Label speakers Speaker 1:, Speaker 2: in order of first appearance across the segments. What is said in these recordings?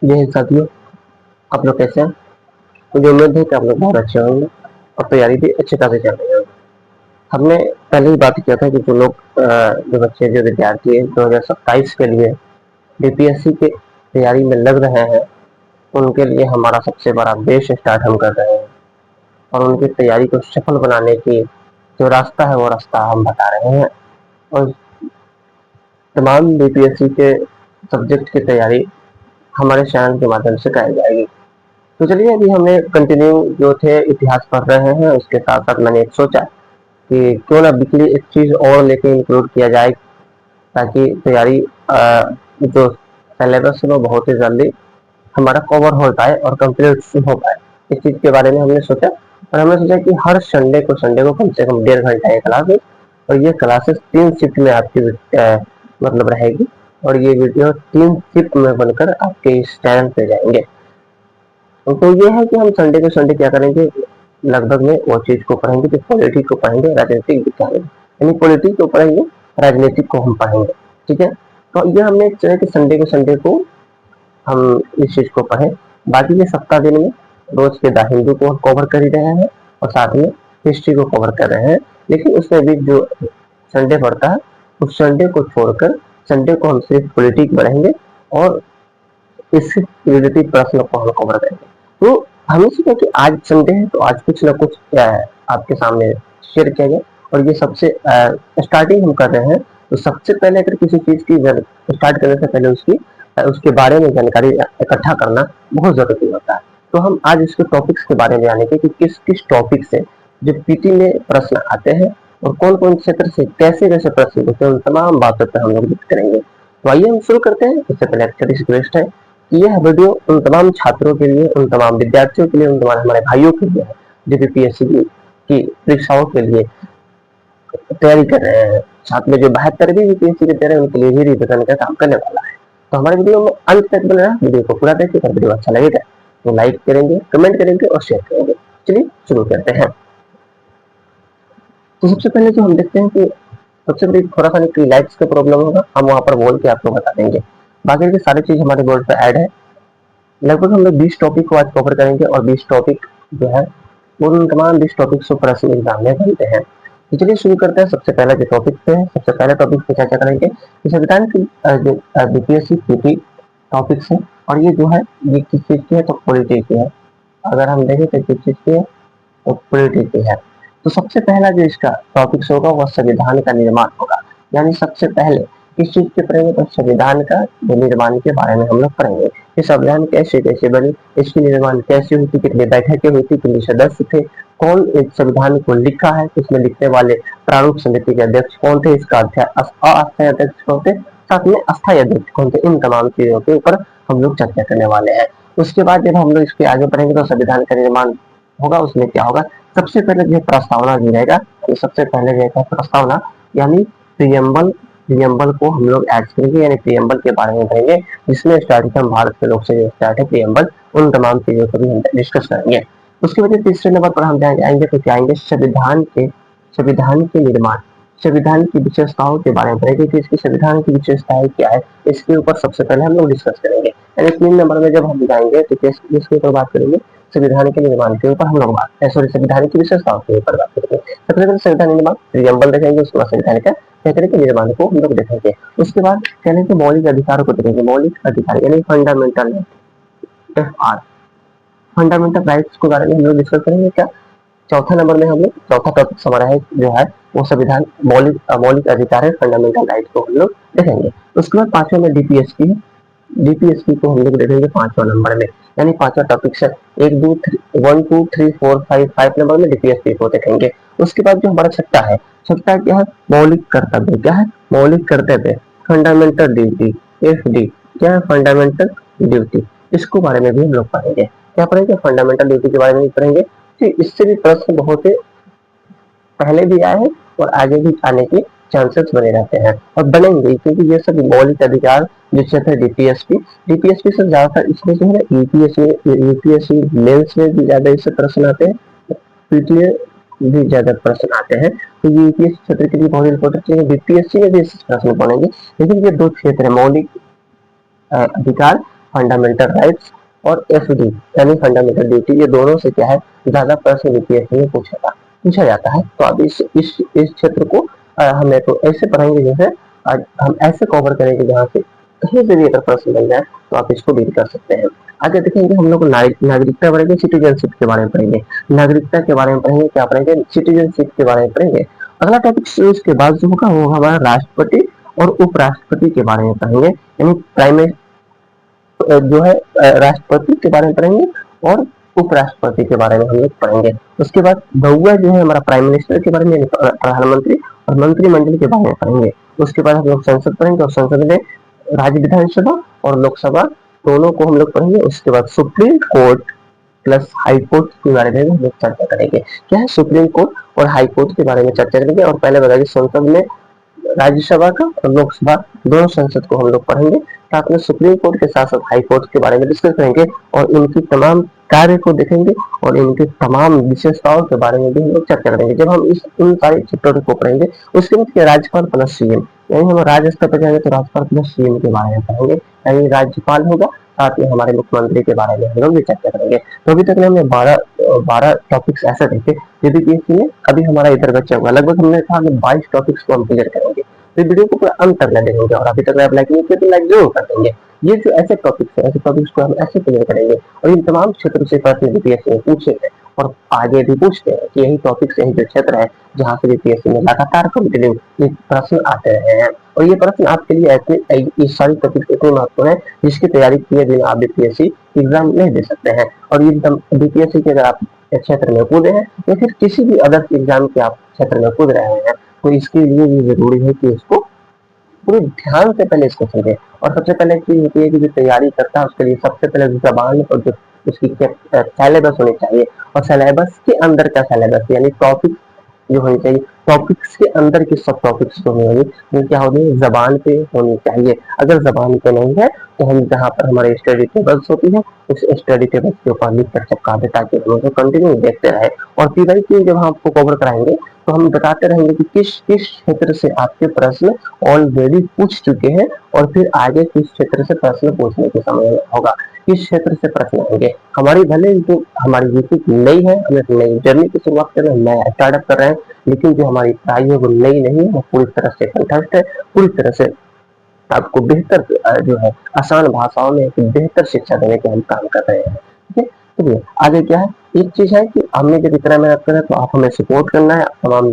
Speaker 1: ये है साथियों, आप लोग कैसे हैं? मुझे उम्मीद है कि आप लोग बहुत अच्छे होंगे और तैयारी भी अच्छे खासे चल रही होगी। हमने पहले ही बात किया था कि जो लोग जो बच्चे जो विद्यार्थी हैं 2027 के लिए बीपीएससी के तैयारी में लग रहे हैं, उनके लिए हमारा सबसे बड़ा बेस स्टार्ट हम कर रहे हैं और उनकी तैयारी को सफल बनाने की जो रास्ता है वो रास्ता हम बता रहे हैं। और तमाम बीपीएससी के सब्जेक्ट की तैयारी हमारे चैनल के माध्यम से कराई जाएगी। तो चलिए, अभी हमने कंटिन्यू जो थे इतिहास पढ़ रहे हैं, उसके साथ साथ मैंने एक सोचा कि क्यों ना वीकली एक चीज और लेके इंक्लूड किया जाए, ताकि तैयारी जो सिलेबस है वो बहुत ही जल्दी हमारा कवर हो पाए और कंप्लीट हो पाए। इस चीज के बारे में हमने सोचा और हमने सोचा कि हर संडे को कम से कम 1.5 घंटा ये क्लास है और ये क्लासेस 3 शिफ्ट में आपकी मतलब रहेगी और ये वीडियो 3 शिफ्ट में बनकर आपके इस चैनल पे जाएंगे। तो ये है कि हम संडे को संडे क्या करेंगे, लगभग में वो चीज को पढ़ेंगे जो पॉलिटिक्स को पढ़ेंगे, राजनीतिक विज्ञान यानी पॉलिटिक्स को पढ़ेंगे, राजनीतिक को हम पढ़ेंगे। ठीक है, तो ये हमने चले कि संडे को हम इस चीज को पढ़े। बाकी के सप्ताह दिन में रोज के द हिंदू को कवर कर ही रहे हैं और साथ में हिस्ट्री को कवर कर रहे हैं, लेकिन उसमें भी जो संडे पड़ता है उस संडे को छोड़कर संडे को हम सिर्फ पॉलिटिक्स पढ़ेंगे और इससे रिलेटेड प्रश्न को हम कवर करेंगे। तो हमें सोचा कि आज संडे है तो आज कुछ ना कुछ आपके सामने शेयर किया जाए और ये सबसे स्टार्टिंग हम कर रहे हैं। तो सबसे पहले अगर किसी चीज की स्टार्ट करने से पहले उसके बारे में जानकारी इकट्ठा करना बहुत जरूरी होता है। तो हम आज इसके टॉपिक्स के बारे में जानेंगे कि किस किस टॉपिक से जो पीटी में प्रश्न आते हैं और कौन कौन क्षेत्र से कैसे कैसे प्रश्न होते हैं, उन तमाम बातों पर हम लोग बात करेंगे। तो आइए हम शुरू करते हैं। इससे पहले एक छोटी सी रिक्वेस्ट है कि यह वीडियो उन तमाम छात्रों के लिए, उन तमाम विद्यार्थियों के लिए, उन तमाम हमारे भाइयों के लिए है जो बीपीएससी की परीक्षाओं के लिए तैयारी कर रहे हैं। साथ में जो 72वीं बीपीएससी की तैयारी उनके लिए भी रिविजन का काम करने वाला है। तो हमारे वीडियो में अंत तक बने रहा, वीडियो को पूरा देखिए। अगर वीडियो अच्छा लगेगा तो लाइक करेंगे, कमेंट करेंगे और शेयर करेंगे। चलिए शुरू करते हैं। तो सबसे पहले जो हम देखते हैं कि सबसे बड़ी थोड़ा सा लाइक्स का प्रॉब्लम होगा, हम वहां पर बोल के आपको बता देंगे। बाकी की सारी चीज हमारे बोर्ड पर ऐड है। लगभग हम लोग 20 टॉपिक को आज कवर करेंगे और 20 टॉपिक जो है उन तमाम 20 टॉपिक को प्रश्न एग्जाम में बनते हैं। तो चलिए शुरू करते हैं। सबसे पहले जो टॉपिक पे है, सबसे पहले टॉपिक पे चर्चा करेंगे कि संविधान की जो बीपीएससी पीटी टॉपिक्स है और ये जो है ये किस चीज की है, तो पॉलिटी की है। अगर हम देखें तो किस चीज की है, तो पॉलिटी की है। तो सबसे पहला जो इसका टॉपिक्स होगा वह संविधान का निर्माण होगा। यानी सबसे पहले किस चीज के पढ़ेंगे, तो संविधान का निर्माण के बारे में हम लोग पढ़ेंगे। ये संविधान कैसे कैसे बनी, इसकी निर्माण कैसे हुई थी, कितनी बैठकें हुई थी, कितने सदस्य थे, कौन इस संविधान को लिखा है, इसमें लिखने वाले प्रारूप समिति के अध्यक्ष कौन थे, इसका अस्थायी अध्यक्ष कौन थे, साथ में अस्थायी अध्यक्ष कौन थे, इन तमाम चीजों के ऊपर हम लोग चर्चा करने वाले हैं। उसके बाद जब हम लोग इसके आगे बढ़ेंगे तो संविधान का निर्माण होगा, उसमें क्या होगा, सबसे पहले जो प्रस्तावना दी जाएगा, तो सबसे पहले जो प्रस्तावना यानी प्रियम्बल को हम लोग ऐड करेंगे, यानी प्रियम्बल के बारे में पढ़ेंगे, जिसमें स्टार्ट हम भारत के लोग से स्टार्ट है प्रियम्बल, उन तमाम चीजों को भी हम डिस्कस करेंगे। उसके बाद तीसरे नंबर पर हम जाएंगे तो क्या आएंगे, संविधान के निर्माण, संविधान की विशेषताओं के बारे में पढ़ेंगे कि इसकी संविधान की विशेषताएं क्या है, इसके ऊपर सबसे पहले हम लोग डिस्कस करेंगे। यानी 3 नंबर में जब हम जाएंगे तो किसके ऊपर बात करेंगे, संविधान के निर्माण के ऊपर हम लोग संविधान की विशेषताओं के ऊपर बात करेंगे। सबसे पहले संविधान निर्माण प्रियम्बल देखेंगे, उसके बाद संविधान का कहते हैं कि निर्माण को हम लोग देखेंगे। उसके बाद कहने के मौलिक अधिकारों को देखेंगे, मौलिक अधिकार यानी फंडामेंटल FR, फंडामेंटल राइट्स के बारे में हम लोग डिस्कस करेंगे। क्या चौथा नंबर में हम लोग चौथा टॉपिक हमारा है जो है वो संविधान मौलिक अधिकार है, फंडामेंटल राइट्स को हम लोग देखेंगे। उसके बाद पांचवें में डीपीएसपी है, डीपीएसपी को हम लोग देखेंगे 5वां नंबर में, यानी 5वां टॉपिक है 1 2 3 4 5 नंबर में डीपीएसपी को देखेंगे। उसके बाद जो हमारा छठा है, छठा क्या है, मौलिक कर्तव्य, क्या है मौलिक कर्तव्य, फंडामेंटल ड्यूटी, FD क्या है, फंडामेंटल ड्यूटी, इसको बारे में भी हम लोग पढ़ेंगे। क्या पढ़ेंगे, फंडामेंटल ड्यूटी के बारे में भी पढ़ेंगे। इससे भी प्रश्न बहुत पहले भी आए हैं और आगे भी आने के चांसेस बने रहते हैं और बनेंगे, क्योंकि ये सब मौलिक अधिकार जो क्षेत्र डीपीएसपी से ज्यादातर इसमें जो है यूपीएससी मेंस में भी ज्यादा इससे प्रश्न आते हैं, पीटीए भी ज्यादा प्रश्न आते हैं। तो ये यूपीएससी क्षेत्र के लिए बहुत इंपॉर्टेंट है, बीपीएससी में भी इस प्रश्न पढ़ेंगे। लेकिन ये दो क्षेत्र है, मौलिक अधिकार फंडामेंटल राइट्स और एफडी यानी फंडामेंटल ड्यूटी, ये दोनों से क्या है ज्यादा प्रश्न यूपीएससी में पूछा जाता है। तो अब इस क्षेत्र को हमें तो ऐसे पढ़ेंगे, जैसे आज हम ऐसे कवर करेंगे जहाँ से कहीं से भी अगर प्रश्न बन जाए तो आप इसको डील कर सकते हैं। आगे देखेंगे हम लोग नागरिकता पढ़ेंगे, सिटीजनशिप के बारे में पढ़ेंगे, नागरिकता के बारे में पढ़ेंगे, क्या पढ़ेंगे सिटीजनशिप के बारे में पढ़ेंगे। अगला टॉपिक उसके बाद जो होगा वो हमारा राष्ट्रपति और उपराष्ट्रपति के बारे में पढ़ेंगे, यानी प्राइम जो है राष्ट्रपति के बारे में पढ़ेंगे और उपराष्ट्रपति के बारे में हम लोग पढ़ेंगे। उसके बाद बहुआ जो है हमारा प्राइम मिनिस्टर के बारे में, प्रधानमंत्री और मंत्रिमंडल के बारे में पढ़ेंगे। उसके बाद हम लोग संसद पढ़ेंगे और संसद में राज्य विधानसभा और लोकसभा दोनों को हम लोग पढ़ेंगे। उसके बाद supreme court plus high court के बारे में हम लोग चर्चा करेंगे। क्या है सुप्रीम कोर्ट और हाई कोर्ट के बारे में चर्चा करेंगे। और पहले बताइए संसद में राज्यसभा का और लोकसभा दोनों संसद को हम लोग पढ़ेंगे। साथ में सुप्रीम कोर्ट के साथ साथ हाई कोर्ट के बारे में डिस्कस करेंगे और इनकी तमाम कार्य को देखेंगे और इनकी तमाम विशेषताओं के बारे में भी हम लोग चर्चा करेंगे। जब हम इन सारे चैप्टर को पढ़ेंगे उसके बाद राज्यपाल प्लस सीएम, यानी हम राज्य स्तर पर जाएंगे तो राज्यपाल प्लस सीएम के बारे में पढ़ेंगे, यानी राज्यपाल होगा, साथ में हमारे मुख्यमंत्री के बारे में हम लोग भी चर्चा करेंगे। तो अभी तक हमने 12 टॉपिक्स ऐसे देखे यूपीएससी में। अभी हमारा इधर बच्चा हुआ लगभग हमने कहा 22 टॉपिक्स को हम क्लियर करेंगे। तो वीडियो को पूरा अंत तक देखेंगे और अभी तक आप लाइक नहीं किया तो लाइक जरूर कर देंगे। ये जो ऐसे टॉपिक्स है, ऐसे टॉपिक्स को हम ऐसे क्लियर करेंगे और इन तमाम क्षेत्र से प्रश्न यूपीएससी में पूछे हैं और आगे भी पूछते हैं कि यही टॉपिक्स, यही जो क्षेत्र है जहाँ से यूपीएससी में लगातार कंटिन्यू ये प्रश्न आते रहे हैं। और ये प्रश्न आपके लिए ऐसे ये सारी टॉपिक्स इतने महत्वपूर्ण है जिसकी तैयारी किए बिना आप बीपीएससी एग्जाम नहीं दे सकते हैं। और ये बीपीएससी के अगर आप क्षेत्र में कूदे हैं या फिर किसी भी अदर एग्जाम के आप क्षेत्र में कूद रहे हैं तो इसके लिए ये जरूरी है कि इसको पूरे ध्यान से पहले इसको समझे। और सबसे पहले चीज होती है कि जो तैयारी करता है उसके लिए सबसे पहले जबान और जो उसकी सिलेबस होनी चाहिए और सिलेबस के अंदर का सिलेबस यानी टॉपिक जो होनी चाहिए, टॉपिक्स के अंदर की सब टॉपिक्स जो होंगी वो क्या होगी जबान पे होनी चाहिए। अगर जबान पे नहीं है तो हम जहाँ पर हमारे स्टडी टेबल्स होती है उस स्टडी टेबल्स के ऊपर लिख कर चिपका दे ताकि हम लोग कंटिन्यू देखते रहे। और पीवाईक्यू जब हम आपको कवर कराएंगे तो हम बताते रहेंगे कि किस किस क्षेत्र से आपके प्रश्न ऑलरेडी पूछ चुके हैं और फिर आगे किस क्षेत्र से प्रश्न पूछने के समय होगा, किस क्षेत्र से प्रश्न आएंगे। हमारी भले जो हमारी यूट्यूब नई है, हमें नई जर्नी की शुरुआत कर रहे हैं, नया स्टार्टअप कर रहे हैं, लेकिन जो हमारी पढ़ाई है वो नई नहीं है, वो पूरी तरह से कंठस्थ है, पूरी तरह से आपको बेहतर जो है आसान भाषाओं में एक बेहतर शिक्षा देने के हम काम कर रहे हैं। ठीक है, तो आगे क्या है, एक चीज है कि हमने जब इतना मेहनत करा तो आप हमें सपोर्ट करना है, तमाम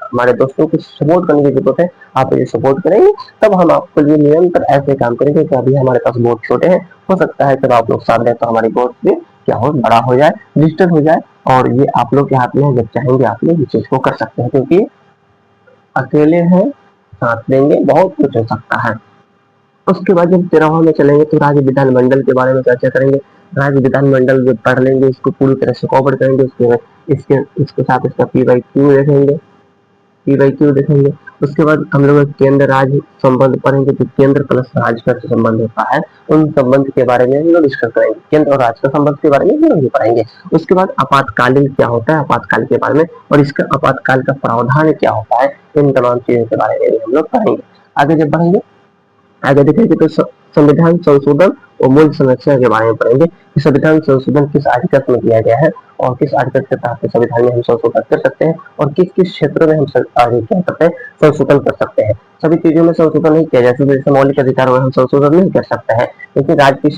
Speaker 1: हमारे दोस्तों को सपोर्ट करने की जरूरत है। आप ये सपोर्ट करेंगे तब हम आपके लिए निरंतर ऐसे काम करेंगे कि अभी हमारे पास बहुत छोटे हैं, हो सकता है जब आप लोग साथ दें तो हमारी बहुत भी क्या हो बड़ा हो जाए, डिजिटल हो जाए और ये आप लोग के हाथ में है। जब चाहेंगे आप लोग इस चीज को कर सकते हैं क्योंकि अकेले हैं, साथ देंगे बहुत कुछ हो सकता है। उसके बाद जब 13वां में चलेंगे तो राज्य विधानमंडल के बारे में चर्चा करेंगे। राज्य विधानमंडल जब पढ़ लेंगे इसको पूरी तरह से कवर करेंगे, इसके साथ इसका पीवाईक्यू देखेंगे। उसके बाद हम लोग केंद्र राज्य संबंध पढ़ेंगे कि केंद्र प्लस राज्य का जो संबंध होता है उन संबंध के बारे में हम लोग डिस्कस करेंगे, केंद्र और राज्य का संबंध के बारे में हम लोग पढ़ेंगे। उसके बाद आपातकालीन क्या होता है, आपातकाल के बारे में और इसका आपातकाल का प्रावधान क्या होता है, इन तमाम चीजों के बारे में भी हम लोग पढ़ेंगे। आगे जब बढ़ेंगे आगे देखेंगे तो संविधान संशोधन और मूल संरचना के बारे में पढ़ेंगे कि संविधान संशोधन किस आर्टिकल में किया गया है और किस आर्टिकल के तहत संविधान में हम संशोधन कर सकते हैं और किस किस क्षेत्रों में हम आगे क्या करते हैं संशोधन कर सकते हैं। सभी चीजों में संशोधन नहीं किया जाता, जैसे मौलिक अधिकारों में हम संशोधन नहीं कर सकते हैं, लेकिन राज्य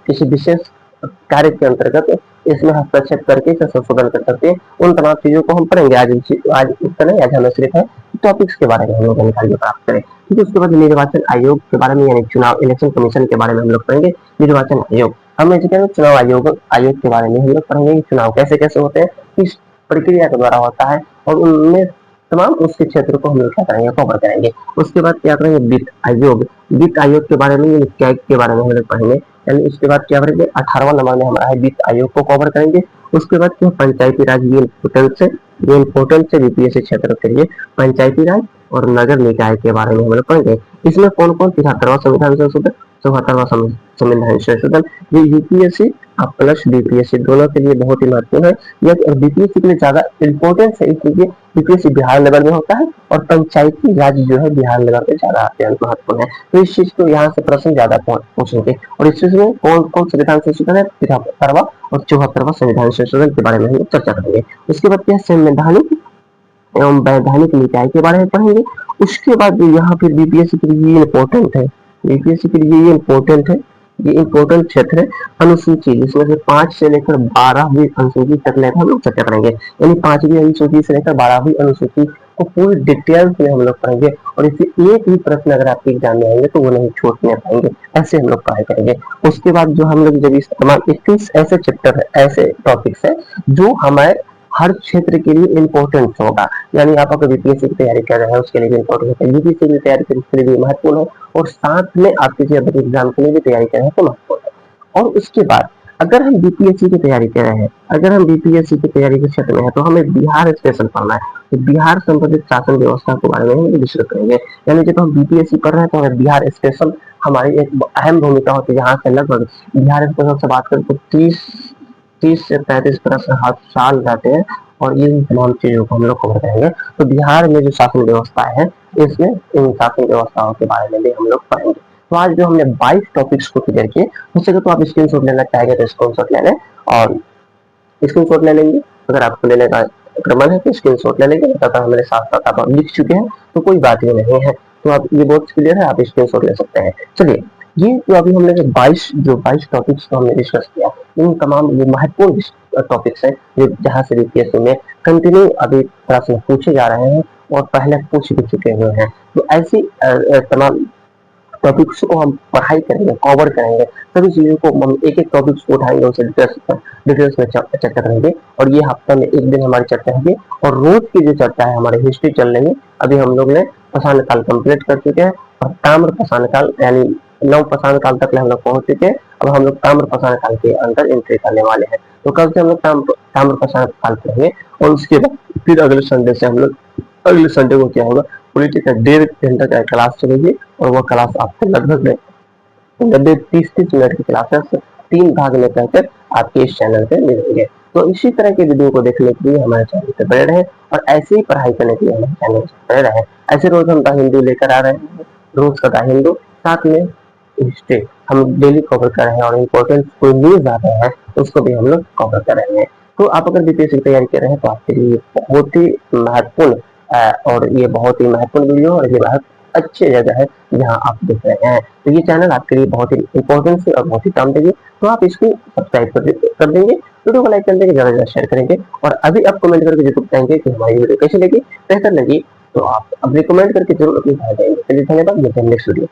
Speaker 1: किसी विशेष कार्य के अंतर्गत इसमें हस्तक्षेप करके इसे संशोधन कर सकते हैं। उन तमाम चीजों को हम पढ़ेंगे। आज इतना नहीं, आज हमें सिर्फ है टॉपिक्स के बारे में हम लोग जानकारी प्राप्त करें। ठीक है, उसके बाद निर्वाचन आयोग के बारे में यानी चुनाव इलेक्शन कमीशन के बारे में हम लोग पढ़ेंगे। निर्वाचन आयोग हमें चुनाव आयोग के बारे में हम लोग पढ़ेंगे, चुनाव कैसे कैसे होते हैं, किस प्रक्रिया के द्वारा होता है और उनमें तमाम उसके क्षेत्र को हम लोग क्या करेंगे कवर करेंगे। उसके बाद क्या करेंगे वित्त आयोग के बारे में कैग के बारे में हम लोग पढ़ेंगे। यानी उसके बाद क्या करेंगे 18वां नंबर में हमारा है वित्त आयोग को कवर करेंगे। उसके बाद क्या पंचायती राज ये इम्पोर्टेंट से बीपीएससी क्षेत्र के लिए पंचायती राज और नगर निकाय के बारे में हम लोग पढ़ेंगे। इसमें कौन कौन 73वां संविधान संशोधन 74वां संविधान संशोधन ये यूपीएससी आप प्लस बीपीएससी दोनों के लिए बहुत ही महत्वपूर्ण है। यह बीपीएससी के लिए ज्यादा इंपॉर्टेंस है, इसलिए बीपीएससी बिहार लेवल में होता है और पंचायती राज जो है बिहार लेवल पे ज्यादा अत्यंत महत्वपूर्ण है। तो इस चीज को यहाँ से प्रश्न ज्यादा पूछेंगे। और इस चीज में कौन कौन संविधान संशोधन है, 73वां और 74वां संविधान संशोधन के बारे में हम चर्चा करेंगे। उसके बाद क्या संवैधानिक एवं वैधानिक निकाय के बारे में पढ़ेंगे। उसके बाद जो यहाँ फिर बीपीएससी के लिए इम्पोर्टेंट है, बीपीएससी के लिए ये इम्पोर्टेंट है, ये इम्पोर्टेंट क्षेत्र है अनुसूची, जिसमें से 5 से लेकर 12वीं अनुसूची तक लेकर हम लोग चर्चा करेंगे। यानी 5वीं अनुसूची से लेकर 12वीं अनुसूची को पूरी डिटेल्स में हम लोग पढ़ेंगे और इससे एक भी प्रश्न अगर आपके एग्जाम में आएंगे तो वो नहीं छोड़ने पाएंगे, ऐसे हम लोग पढ़ाई करेंगे। उसके बाद जो हम लोग जब इस तमाम 21 ऐसे चैप्टर है, ऐसे टॉपिक्स है जो हमारे हर क्षेत्र के लिए इम्पोर्टेंट होगा। यानी आप अगर बीपीएससी की तैयारी कर रहे हैं उसके लिए भी इम्पोर्टेंट है, यूपीएससी की तैयारी के लिए भी महत्वपूर्ण है और साथ में आपके जो एग्जाम के लिए भी तैयारी कर रहे हैं तो महत्वपूर्ण है। और उसके बाद अगर हम बीपीएससी की तैयारी कर रहे हैं, अगर हम बीपीएससी की तैयारी के क्षेत्र में है तो हमें बिहार स्पेशल पढ़ना है। तो बिहार संबंधित शासन व्यवस्था के बारे में हम डिस्कस करेंगे। यानी जब हम बीपीएससी पढ़ रहे हैं तो हमें बिहार स्पेशल हमारी एक अहम भूमिका होती है। यहाँ से लगभग बिहार स्पेशल से बात करें तो 30 से 35 प्रश्न हर साल जाते हैं और ये तमाम चीजों को हम लोग कवर करेंगे। तो बिहार में जो शासन व्यवस्था है इसमें इन शासन व्यवस्थाओं के बारे में भी हम लोग पढ़ेंगे। तो आज जो हमने 22 टॉपिक्स को क्लियर किए, उससे तो आप स्क्रीनशॉट लेना चाहेंगे तो स्क्रीनशॉट ले लें और स्क्रीनशॉट ले लेंगे। अगर आपको लेने का मन है तो स्क्रीनशॉट ले लेंगे, तथा मेरे साथ साथ आप लिख चुके हैं तो कोई बात ही नहीं है। तो आप ये बहुत क्लियर है, आप स्क्रीनशॉट ले सकते हैं। चलिए, ये जो अभी हमने 22 टॉपिक्स को हमने डिस्कस किया, इन तमाम ये महत्वपूर्ण टॉपिक्स हैं जो जहाँ से बीपीएससी में कंटिन्यू अभी प्रश्न पूछे जा रहे हैं और पहले पूछ भी चुके हुए हैं। तो ऐसी तमाम टॉपिक्स को हम पढ़ाई करेंगे, कवर करेंगे, सभी चीजों को हम एक एक टॉपिक्स को उठाएंगे, उसे डिटेल्स में चर्चा करेंगे। और ये हफ्ता में एक दिन हमारी चर्चा होगी और रोज की जो चर्चा है हमारी हिस्ट्री चल रही है। अभी हम लोग ने पाषाण काल कंप्लीट कर चुके हैं और ताम्र पाषाण काल यानी नव पाषाण काल तक हम लोग पहुंच चुके हैं। अब हम लोग ताम्र पाषाण काल के अंदर एंट्री करने वाले हैं। तो कल से हम लोग ताम्र पाषाण काल पढ़ेंगे और उसके बाद फिर अगले संडे से हम लोग, अगले संडे को क्या होगा, पॉलिटिकल 1.5 घंटा का क्लास चलेगी और वह क्लास आपको लगभग 30 मिनट की क्लासेस 3 भाग में कहकर आपके इस चैनल पे मिलेंगे। तो इसी तरह के वीडियो को देखने के लिए हमारे चैनल पे बने रहे और ऐसे ही पढ़ाई करने के लिए हमारे चैनल पे बने रहे। ऐसे रोज हम द हिंदू लेकर आ रहे हैं, रोज का द हिंदू, साथ में हिस्ट्री हम डेली कवर कर रहे हैं और इम्पोर्टेंट कोई न्यूज आ रहा है उसको भी हम लोग कवर कर रहे हैं। तो आप अगर बीपीएससी की तैयारी कर रहे हैं तो आपके लिए बहुत ही महत्वपूर्ण और ये बहुत ही महत्वपूर्ण वीडियो और ये बहुत अच्छी जगह है जहाँ आप देख रहे हैं। तो ये चैनल आपके लिए बहुत ही इंपॉर्टेंट है और बहुत ही काम देगी। तो आप इसको सब्सक्राइब कर देंगे, वीडियो को लाइक कर देंगे, ज्यादा ज्यादा शेयर करेंगे और अभी आप कमेंट करके जरूर बताएंगे कि हमारी वीडियो कैसी लगी, बेहतर लगी तो आप अब कमेंट करके जरूर अपनी राय देंगे। चलिए धन्यवाद, मिलते हैं नेक्स्ट वीडियो।